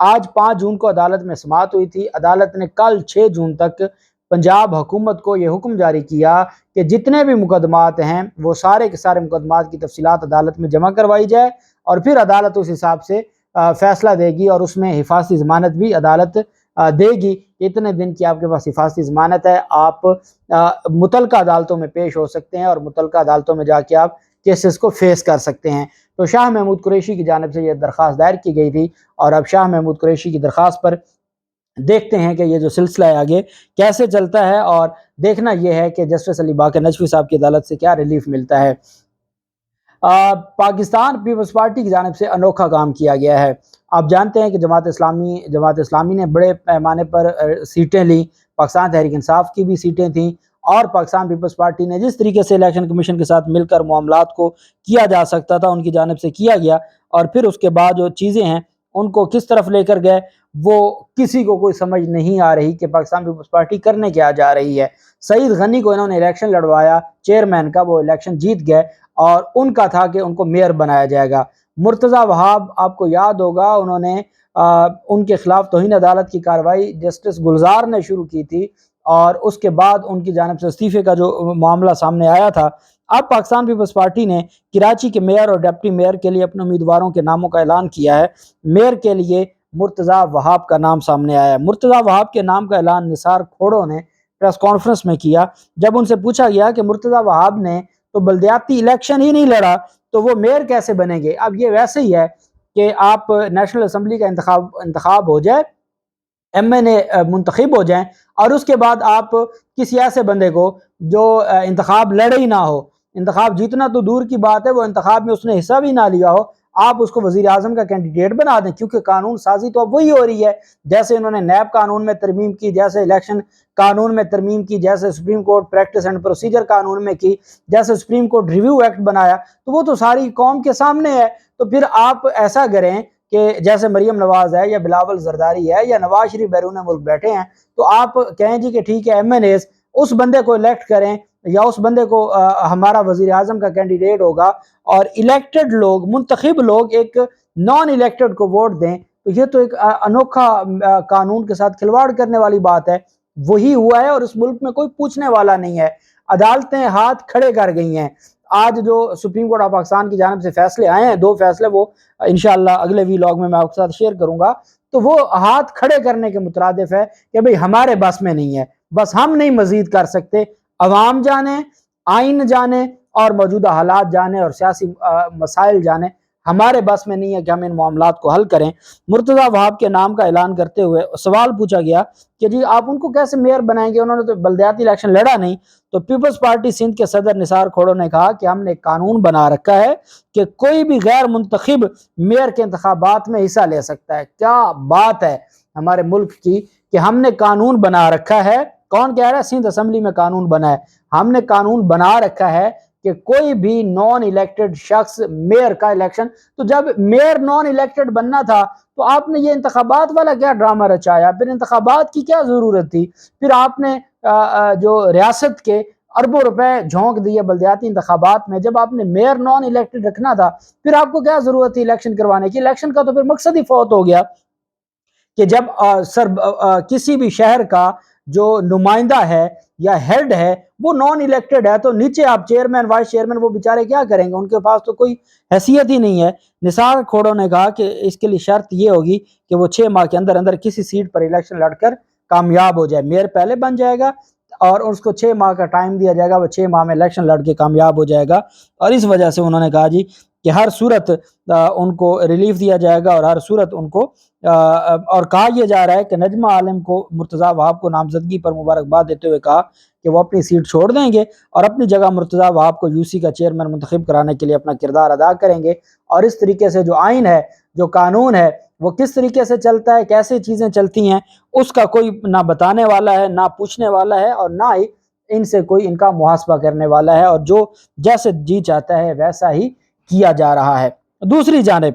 آج 5 جون کو عدالت میں سماعت ہوئی تھی۔ عدالت نے کل 6 جون تک پنجاب حکومت کو یہ حکم جاری کیا کہ جتنے بھی مقدمات ہیں وہ سارے کے سارے مقدمات کی تفصیلات عدالت میں جمع کروائی جائے، اور پھر عدالت اس حساب سے فیصلہ دے گی، اور اس میں حفاظتی ضمانت بھی عدالت دے گی۔ اتنے دن کی آپ کے پاس حفاظتی ضمانت ہے، آپ متعلقہ عدالتوں میں پیش ہو سکتے ہیں اور متعلقہ عدالتوں میں جا کے آپ کیسز کو فیس کر سکتے ہیں۔ تو شاہ محمود قریشی کی جانب سے یہ درخواست دائر کی گئی تھی، اور اب شاہ محمود قریشی کی درخواست پر دیکھتے ہیں کہ یہ جو سلسلہ ہے آگے کیسے چلتا ہے، اور دیکھنا یہ ہے کہ جسٹس علی باقر نجفی صاحب کی عدالت سے کیا ریلیف ملتا ہے۔ پاکستان پیپلز پارٹی کی جانب سے انوکھا کام کیا گیا ہے۔ آپ جانتے ہیں کہ جماعت اسلامی نے بڑے پیمانے پر سیٹیں لیں، پاکستان تحریک انصاف کی بھی سیٹیں تھیں، اور پاکستان پیپلز پارٹی نے جس طریقے سے الیکشن کمیشن کے ساتھ مل کر معاملات کو کیا جا سکتا تھا ان کی جانب سے کیا گیا، اور پھر اس کے بعد جو چیزیں ہیں ان کو کس طرف لے کر گئے وہ کسی کو کوئی سمجھ نہیں آ رہی کہ پاکستان پیپلز پارٹی کرنے کیا جا رہی ہے۔ سعید غنی کو انہوں نے الیکشن لڑوایا چیئرمین کا، وہ الیکشن جیت گئے، اور ان کا تھا کہ ان کو میئر بنایا جائے گا۔ مرتضی وہاب آپ کو یاد ہوگا انہوں نے ان کے خلاف توہین عدالت کی کارروائی جسٹس گلزار نے شروع کی تھی، اور اس کے بعد ان کی جانب سے استعفے کا جو معاملہ سامنے آیا تھا۔ اب پاکستان پیپلز پارٹی نے کراچی کے میئر اور ڈپٹی میئر کے لیے اپنے امیدواروں کے ناموں کا اعلان کیا ہے۔ میئر کے لیے مرتضی وہاب کا نام سامنے آیا ہے۔ مرتضی وہاب کے نام کا اعلان نثار کھوڑوں نے پریس کانفرنس میں کیا۔ جب ان سے پوچھا گیا کہ مرتضی وہاب نے تو بلدیاتی الیکشن ہی نہیں لڑا تو وہ میئر کیسے بنیں گے، اب یہ ویسے ہی ہے کہ آپ نیشنل اسمبلی کا انتخاب ہو جائے، ایم این اے منتخب ہو جائیں، اور اس کے بعد آپ کسی ایسے بندے کو جو انتخاب لڑے ہی نہ ہو، انتخاب جیتنا تو دور کی بات ہے، وہ انتخاب میں اس نے حصہ بھی نہ لیا ہو، آپ اس کو وزیر اعظم کا کینڈیڈیٹ بنا دیں، کیونکہ قانون سازی تو اب وہی ہو رہی ہے۔ جیسے انہوں نے نیب قانون میں ترمیم کی، جیسے الیکشن قانون میں ترمیم کی، جیسے supreme court practice and procedure قانون میں کی، جیسے سپریم کورٹ ریویو ایکٹ بنایا، تو وہ تو ساری قوم کے سامنے ہے۔ تو پھر آپ ایسا کریں کہ جیسے مریم نواز ہے یا بلاول زرداری ہے یا نواز شریف بیرون ملک بیٹھے ہیں، تو آپ کہیں جی کہ ٹھیک ہے ایم این ایز اس بندے کو الیکٹ کریں، یا اس بندے کو ہمارا وزیر اعظم کا کینڈیڈیٹ ہوگا، اور الیکٹڈ لوگ، منتخب لوگ ایک نان الیکٹڈ کو ووٹ دیں، تو یہ تو ایک انوکھا قانون کے ساتھ کھلواڑ کرنے والی بات ہے۔ وہی ہوا ہے، اور اس ملک میں کوئی پوچھنے والا نہیں ہے، عدالتیں ہاتھ کھڑے کر گئی ہیں۔ آج جو سپریم کورٹ آف پاکستان کی جانب سے فیصلے آئے ہیں، 2 فیصلے، وہ انشاءاللہ اگلے ویلاگ میں آپ کے ساتھ شیئر کروں گا، تو وہ ہاتھ کھڑے کرنے کے مترادف ہے کہ بھئی ہمارے بس میں نہیں ہے، بس ہم نہیں مزید کر سکتے۔ عوام جانے، آئین جانے، اور موجودہ حالات جانے، اور سیاسی مسائل جانے، ہمارے بس میں نہیں ہے کہ ہم ان معاملات کو حل کریں۔ مرتضی وہاب کے نام کا اعلان کرتے ہوئے سوال پوچھا گیا کہ جی آپ ان کو کیسے میئر بنائیں گے، انہوں نے تو بلدیاتی الیکشن لڑا نہیں، تو پیپلز پارٹی سندھ کے صدر نثار کھوڑوں نے کہا کہ ہم نے ایک قانون بنا رکھا ہے کہ کوئی بھی غیر منتخب میئر کے انتخابات میں حصہ لے سکتا ہے۔ کیا بات ہے ہمارے ملک کی کہ ہم نے قانون بنا رکھا ہے، کون کہہ رہا ہے سندھ اسمبلی میں قانون بنا ہے، ہم نے قانون بنا رکھا ہے کہ کوئی بھی نان الیکٹڈ شخص میئر کا الیکشن، تو جب میئر نان الیکٹڈ بننا تھا تو آپ نے یہ انتخابات والا کیا ڈرامہ رچایا، پھر انتخابات کی کیا ضرورت تھی، پھر آپ نے جو ریاست کے اربوں روپے جھونک دیے بلدیاتی انتخابات میں، جب آپ نے میئر نان الیکٹڈ رکھنا تھا پھر آپ کو کیا ضرورت تھی الیکشن کروانے کی۔ الیکشن کا تو پھر مقصد ہی فوت ہو گیا کہ جب کسی بھی شہر کا جو نمائندہ ہے یا ہیڈ ہے وہ نان الیکٹڈ ہے، تو نیچے آپ چیئرمین، وائس چیئرمین، وہ بیچارے کیا کریں گے، ان کے پاس تو کوئی حیثیت ہی نہیں ہے۔ نثار کھوڑوں نے کہا کہ اس کے لیے شرط یہ ہوگی کہ وہ 6 ماہ کے اندر اندر کسی سیٹ پر الیکشن لڑ کر کامیاب ہو جائے، میئر پہلے بن جائے گا اور اس کو 6 ماہ کا ٹائم دیا جائے گا، وہ 6 ماہ میں الیکشن لڑ کے کامیاب ہو جائے گا، اور اس وجہ سے انہوں نے کہا جی کہ ہر صورت ان کو ریلیف دیا جائے گا، اور ہر صورت ان کو اور کہا یہ جا رہا ہے کہ نجمہ عالم کو مرتضی وہاب کو نامزدگی پر مبارکباد دیتے ہوئے کہا کہ وہ اپنی سیٹ چھوڑ دیں گے اور اپنی جگہ مرتضی وہاب کو یو سی کا چیئرمین منتخب کرانے کے لیے اپنا کردار ادا کریں گے، اور اس طریقے سے جو آئین ہے، جو قانون ہے، وہ کس طریقے سے چلتا ہے، کیسے چیزیں چلتی ہیں، اس کا کوئی نہ بتانے والا ہے، نہ پوچھنے والا ہے، اور نہ ہی ان سے کوئی ان کا محاسبہ کرنے والا ہے، اور جو جیسے جی چاہتا ہے ویسا ہی کیا جا رہا ہے۔ دوسری جانب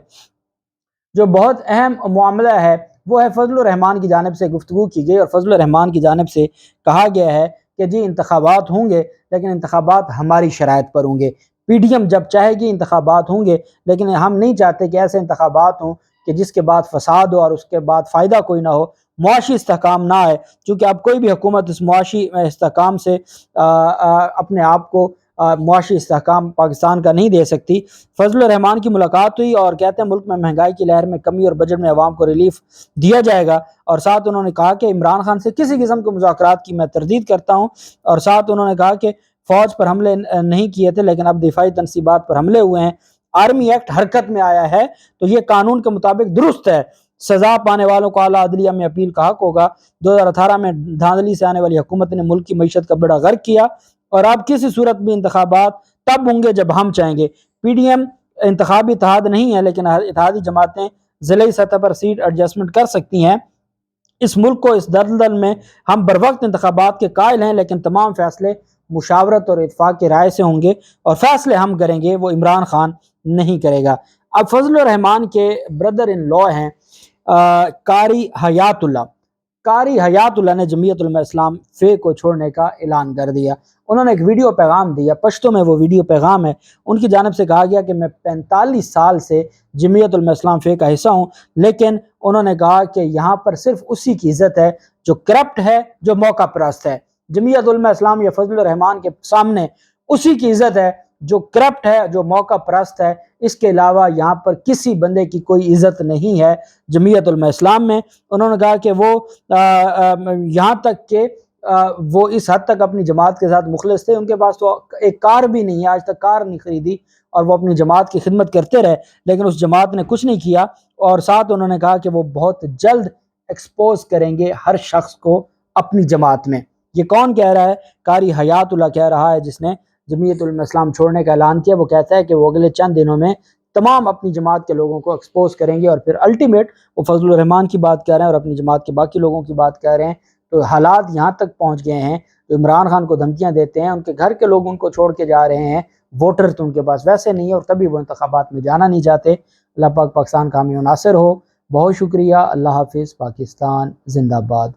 جو بہت اہم معاملہ ہے وہ ہے فضل الرحمان کی جانب سے گفتگو کی گئی، اور فضل الرحمان کی جانب سے کہا گیا ہے کہ جی انتخابات ہوں گے لیکن انتخابات ہماری شرائط پر ہوں گے، پی ڈی ایم جب چاہے گی انتخابات ہوں گے، لیکن ہم نہیں چاہتے کہ ایسے انتخابات ہوں کہ جس کے بعد فساد ہو اور اس کے بعد فائدہ کوئی نہ ہو، معاشی استحکام نہ آئے، چونکہ اب کوئی بھی حکومت اس معاشی استحکام سے اپنے آپ کو معاشی استحکام پاکستان کا نہیں دے سکتی۔ فضل الرحمان کی ملاقات ہوئی اور کہتے ہیں ملک میں مہنگائی کی لہر میں کمی اور بجٹ میں عوام کو ریلیف دیا جائے گا، اور ساتھ انہوں نے کہا کہ عمران خان سے کسی قسم کے مذاکرات کی میں تردید کرتا ہوں، اور ساتھ انہوں نے کہا کہ فوج پر حملے نہیں کیے تھے لیکن اب دفاعی تنصیبات پر حملے ہوئے ہیں، آرمی ایکٹ حرکت میں آیا ہے تو یہ قانون کے مطابق درست ہے، سزا پانے والوں کو اعلیٰ عدلیہ میں اپیل کا حق ہوگا۔ 2018 میں دھاندلی سے آنے والی حکومت نے ملک کی معیشت کا بیڑا غرق کیا، اور اب کسی صورت بھی انتخابات تب ہوں گے جب ہم چاہیں گے۔ پی ڈی ایم انتخابی اتحاد نہیں ہے لیکن اتحادی جماعتیں ضلعی سطح پر سیٹ ایڈجسٹمنٹ کر سکتی ہیں۔ اس ملک کو اس دلدل میں ہم بروقت انتخابات کے قائل ہیں، لیکن تمام فیصلے مشاورت اور اتفاق کی رائے سے ہوں گے، اور فیصلے ہم کریں گے، وہ عمران خان نہیں کرے گا۔ اب فضل الرحمان کے بردر ان لا ہیں قاری حیات اللہ۔ قاری حیات اللہ نے جمعیت علماء اسلام فے کو چھوڑنے کا اعلان کر دیا۔ انہوں نے ایک ویڈیو پیغام دیا، پشتو میں وہ ویڈیو پیغام ہے، ان کی جانب سے کہا گیا کہ میں 45 سال سے جمعیت علماء اسلام فے کا حصہ ہوں، لیکن انہوں نے کہا کہ یہاں پر صرف اسی کی عزت ہے جو کرپٹ ہے، جو موقع پرست ہے۔ جمعیت علماء اسلام یا فضل الرحمان کے سامنے اسی کی عزت ہے جو کرپٹ ہے، جو موقع پرست ہے، اس کے علاوہ یہاں پر کسی بندے کی کوئی عزت نہیں ہے جمعیت علماء اسلام میں۔ انہوں نے کہا کہ وہ یہاں تک کہ وہ اس حد تک اپنی جماعت کے ساتھ مخلص تھے، ان کے پاس تو ایک کار بھی نہیں ہے، آج تک کار نہیں خریدی، اور وہ اپنی جماعت کی خدمت کرتے رہے، لیکن اس جماعت نے کچھ نہیں کیا۔ اور ساتھ انہوں نے کہا کہ وہ بہت جلد ایکسپوز کریں گے ہر شخص کو اپنی جماعت میں۔ یہ کون کہہ رہا ہے؟ قاری حیات اللہ کہہ رہا ہے، جس نے جمعیت علماء اسلام چھوڑنے کا اعلان کیا۔ وہ کہتا ہے کہ وہ اگلے چند دنوں میں تمام اپنی جماعت کے لوگوں کو ایکسپوز کریں گے، اور پھر الٹیمیٹ وہ فضل الرحمان کی بات کہہ رہے ہیں اور اپنی جماعت کے باقی لوگوں کی بات کہہ رہے ہیں۔ تو حالات یہاں تک پہنچ گئے ہیں، تو عمران خان کو دھمکیاں دیتے ہیں، ان کے گھر کے لوگ ان کو چھوڑ کے جا رہے ہیں، ووٹر تو ان کے پاس ویسے نہیں ہے، اور تبھی وہ انتخابات میں جانا نہیں چاہتے۔ اللہ پاک پاکستان کا حامی و ناصر ہو۔ بہت شکریہ۔ اللہ حافظ۔ پاکستان زندہ باد۔